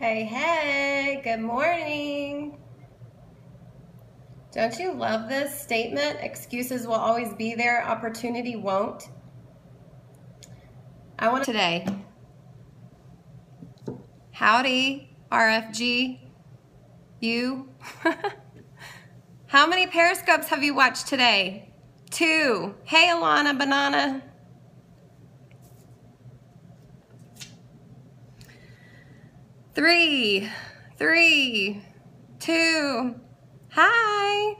Hey, hey, good morning. Don't you love this statement? Excuses will always be there, opportunity won't. I want today. Howdy, RFG, you. How many Periscopes have you watched today? 2. Hey, Alana Banana. Three, 2. Hi.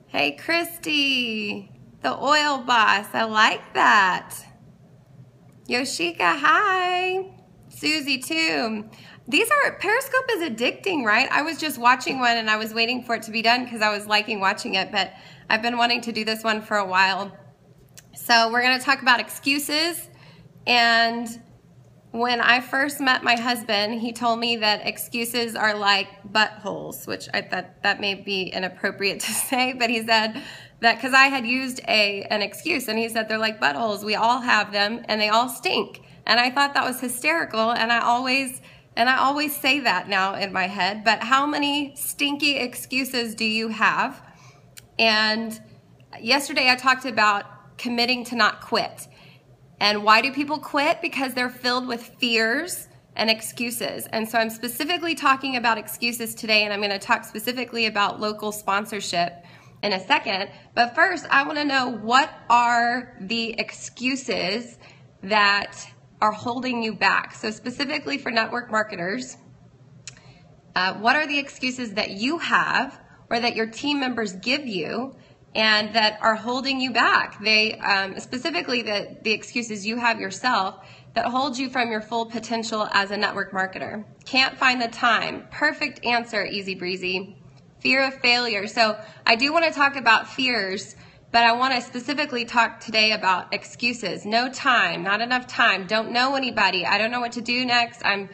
Hey, Christy, the oil boss. I like that. Yoshika, hi. Susie, too. Periscope is addicting, right? I was just watching one and I was waiting for it to be done because I was liking watching it, but I've been wanting to do this one for a while. So we're going to talk about excuses. And when I first met my husband, he told me that excuses are like buttholes, which I thought that may be inappropriate to say, but he said that because I had used an excuse, and he said they're like buttholes. We all have them, and they all stink. And I thought that was hysterical, and I always say that now in my head. But how many stinky excuses do you have? And yesterday I talked about committing to not quit. And why do people quit? Because they're filled with fears and excuses. And so I'm specifically talking about excuses today, and I'm going to talk specifically about local sponsorship in a second. But first, I want to know, what are the excuses that are holding you back? So specifically for network marketers, what are the excuses that you have or that your team members give you and that are holding you back? They specifically the excuses you have yourself that hold you from your full potential as a network marketer. Can't find the time. Perfect answer, easy breezy. Fear of failure. So I do want to talk about fears, but I want to specifically talk today about excuses. No time, not enough time, don't know anybody, I don't know what to do next, I'm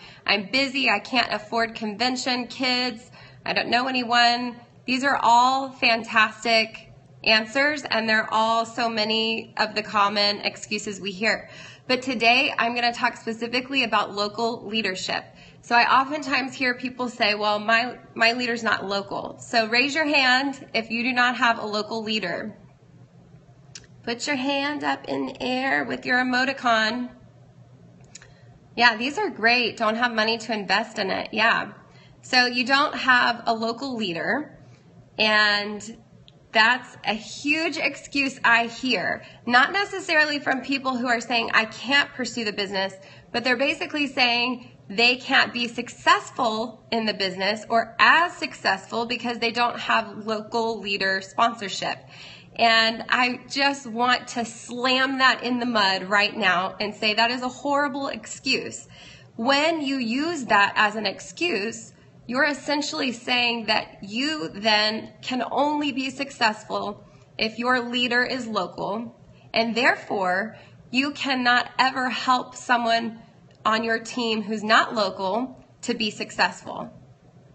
busy, I can't afford convention, kids, I don't know anyone. These are all fantastic answers, and they're all so many of the common excuses we hear. But today I'm going to talk specifically about local leadership. So I oftentimes hear people say, well, my leader's not local. So raise your hand if you do not have a local leader. Put your hand up in the air with your emoticon. Yeah, these are great. Don't have money to invest in it. Yeah. So you don't have a local leader, and that's a huge excuse I hear. Not necessarily from people who are saying, I can't pursue the business, but they're basically saying they can't be successful in the business or as successful because they don't have local leader sponsorship. And I just want to slam that in the mud right now and say that is a horrible excuse. When you use that as an excuse, you're essentially saying that you then can only be successful if your leader is local, and therefore you cannot ever help someone on your team who's not local to be successful.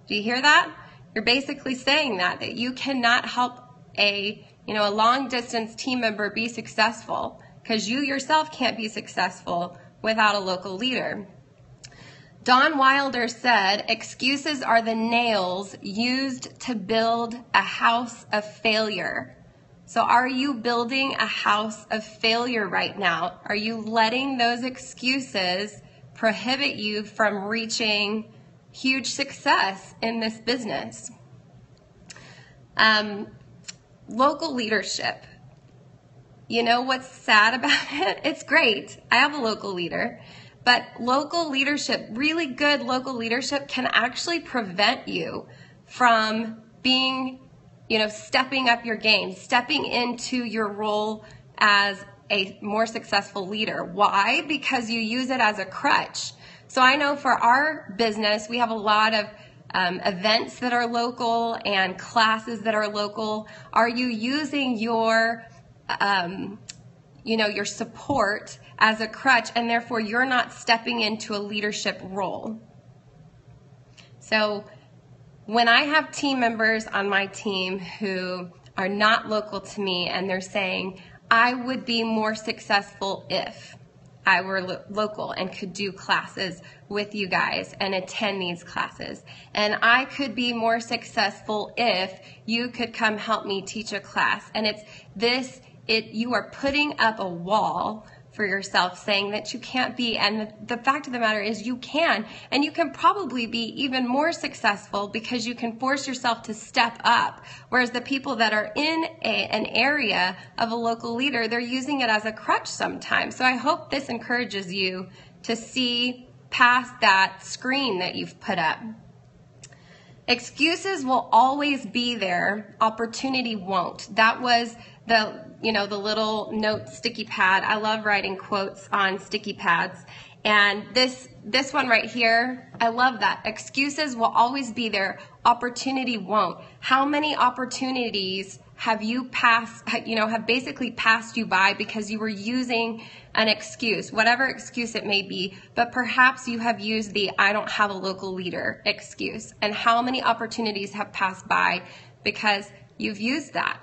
Do you hear that? You're basically saying that you cannot help a long distance team member be successful because you yourself can't be successful without a local leader. Don Wilder said, excuses are the nails used to build a house of failure. So are you building a house of failure right now? Are you letting those excuses prohibit you from reaching huge success in this business? Local leadership. You know what's sad about it? It's great. I have a local leader. But local leadership, really good local leadership, can actually prevent you from being, stepping up your game, stepping into your role as a more successful leader. Why? Because you use it as a crutch. So I know for our business, we have a lot of events that are local and classes that are local. Are you using your your support as a crutch, and therefore you're not stepping into a leadership role? So when I have team members on my team who are not local to me and they're saying, I would be more successful if, I were local and could do classes with you guys and attend these classes. And I could be more successful if you could come help me teach a class. And you are putting up a wall for yourself saying that you can't be, and the fact of the matter is you can, and you can probably be even more successful because you can force yourself to step up, whereas the people that are in an area of a local leader, they're using it as a crutch sometimes. So I hope this encourages you to see past that screen that you've put up. Excuses will always be there, opportunity won't. That was the little note sticky pad. I love writing quotes on sticky pads. And this one right here, I love that. Excuses will always be there, opportunity won't. How many opportunities have basically passed you by because you were using an excuse, whatever excuse it may be, but perhaps you have used the I don't have a local leader excuse. And how many opportunities have passed by because you've used that?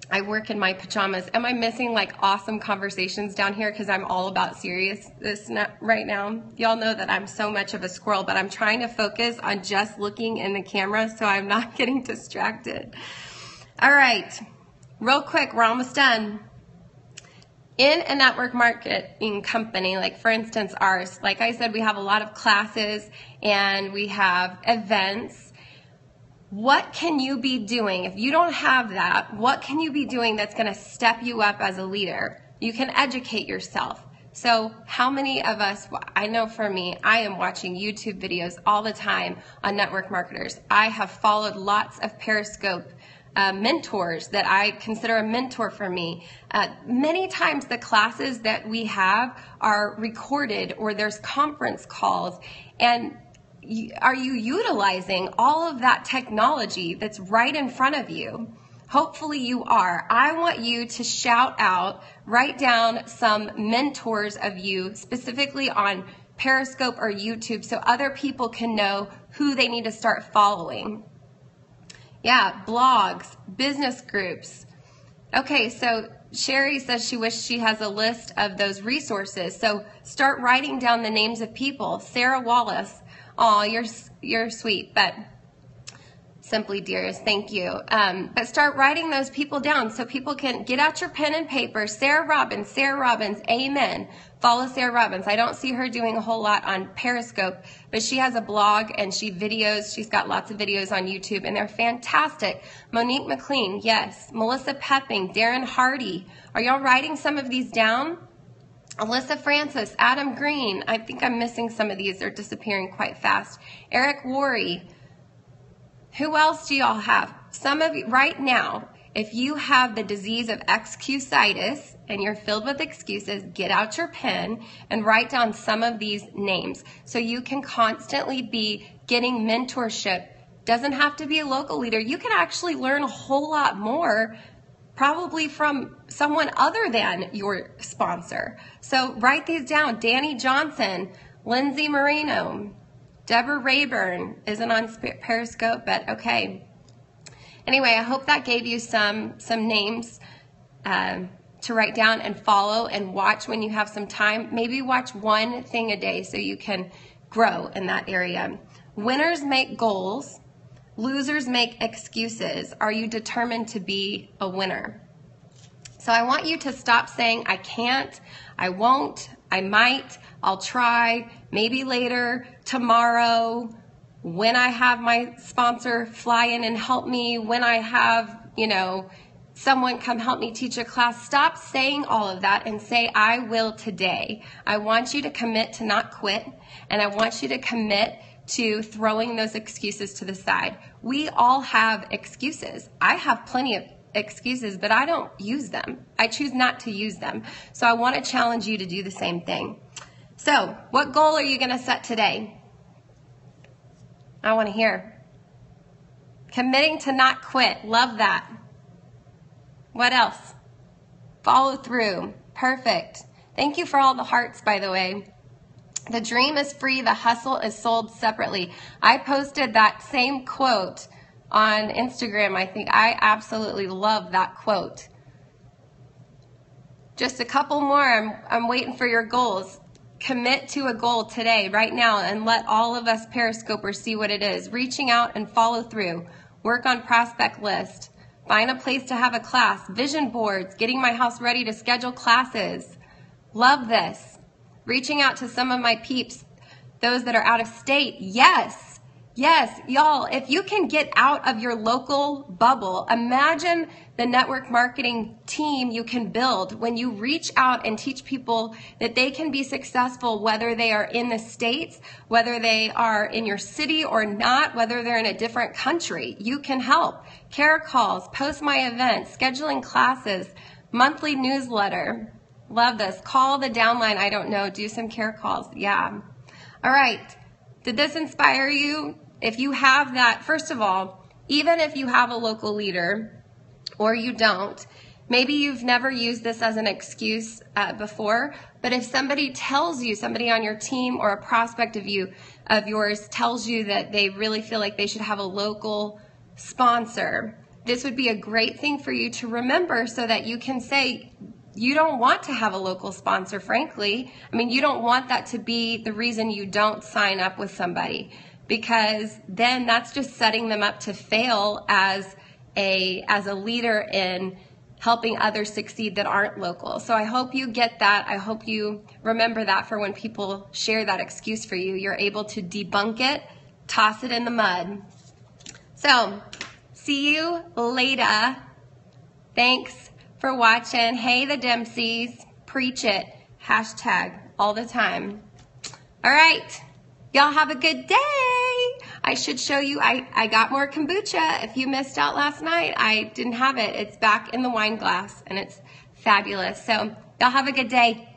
I work in my pajamas. Am I missing like awesome conversations down here because I'm all about seriousness right now? Y'all know that I'm so much of a squirrel, but I'm trying to focus on just looking in the camera so I'm not getting distracted. All right, real quick, we're almost done. In a network marketing company, like for instance ours, like I said, we have a lot of classes and we have events. What can you be doing? If you don't have that, what can you be doing that's going to step you up as a leader? You can educate yourself. So how many of us, I know for me, I am watching YouTube videos all the time on network marketers. I have followed lots of Periscope mentors that I consider a mentor for me. Many times the classes that we have are recorded or there's conference calls, and are you utilizing all of that technology that's right in front of you? Hopefully you are. I want you to shout out, write down some mentors of you, specifically on Periscope or YouTube, so other people can know who they need to start following. Yeah, blogs, business groups. Okay, so Sherry says she wishes she has a list of those resources. So start writing down the names of people. Sarah Wallace. Oh, you're sweet, but simply dearest, thank you. But start writing those people down so people can get out your pen and paper. Sarah Robbins, amen. Follow Sarah Robbins. I don't see her doing a whole lot on Periscope, but she has a blog and she's got lots of videos on YouTube and they're fantastic. Monique McLean, yes. Melissa Pepping, Darren Hardy. Are y'all writing some of these down? Alyssa Francis, Adam Green. I think I'm missing some of these. They're disappearing quite fast. Eric Worre. Who else do y'all have? Some of you, right now, if you have the disease of Excuseitis and you're filled with excuses, get out your pen and write down some of these names so you can constantly be getting mentorship. Doesn't have to be a local leader. You can actually learn a whole lot more probably from someone other than your sponsor. So write these down. Danny Johnson, Lindsay Moreno, Deborah Rayburn isn't on Periscope, but okay. Anyway, I hope that gave you some names to write down and follow and watch when you have some time. Maybe watch one thing a day so you can grow in that area. Winners make goals. Losers make excuses. Are you determined to be a winner? So I want you to stop saying, I can't, I won't, I might, I'll try, maybe later, tomorrow, when I have my sponsor fly in and help me, when I have, someone come help me teach a class. Stop saying all of that and say, I will today. I want you to commit to not quit, and I want you to commit to throwing those excuses to the side. We all have excuses. I have plenty of excuses, but I don't use them. I choose not to use them. So I want to challenge you to do the same thing. So what goal are you going to set today? I want to hear. Committing to not quit. Love that. What else? Follow through. Perfect. Thank you for all the hearts, by the way. The dream is free, the hustle is sold separately. I posted that same quote on Instagram, I think. I absolutely love that quote. Just a couple more. I'm waiting for your goals. Commit to a goal today, right now, and let all of us Periscopers see what it is. Reaching out and follow through. Work on prospect list. Find a place to have a class. Vision boards. Getting my house ready to schedule classes. Love this. Reaching out to some of my peeps, those that are out of state. Yes. Yes, y'all, if you can get out of your local bubble, imagine the network marketing team you can build when you reach out and teach people that they can be successful, whether they are in the States, whether they are in your city or not, whether they're in a different country. You can help. Care calls, post my events, scheduling classes, monthly newsletter. Love this. Call the downline, I don't know, do some care calls. Yeah. All right. Did this inspire you? If you have that, first of all, even if you have a local leader or you don't, maybe you've never used this as an excuse before, but if somebody tells you, somebody on your team or a prospect of yours tells you that they really feel like they should have a local sponsor, this would be a great thing for you to remember so that you can say, you don't want to have a local sponsor, frankly. I mean, you don't want that to be the reason you don't sign up with somebody, because then that's just setting them up to fail as a leader in helping others succeed that aren't local. So I hope you get that. I hope you remember that for when people share that excuse for you. You're able to debunk it, toss it in the mud. So, see you later. Thanks for watching. Hey, the Dempseys. Preach it. Hashtag all the time. All right. Y'all have a good day. I should show you, I got more kombucha. If you missed out last night, I didn't have it. It's back in the wine glass, and it's fabulous. So y'all have a good day.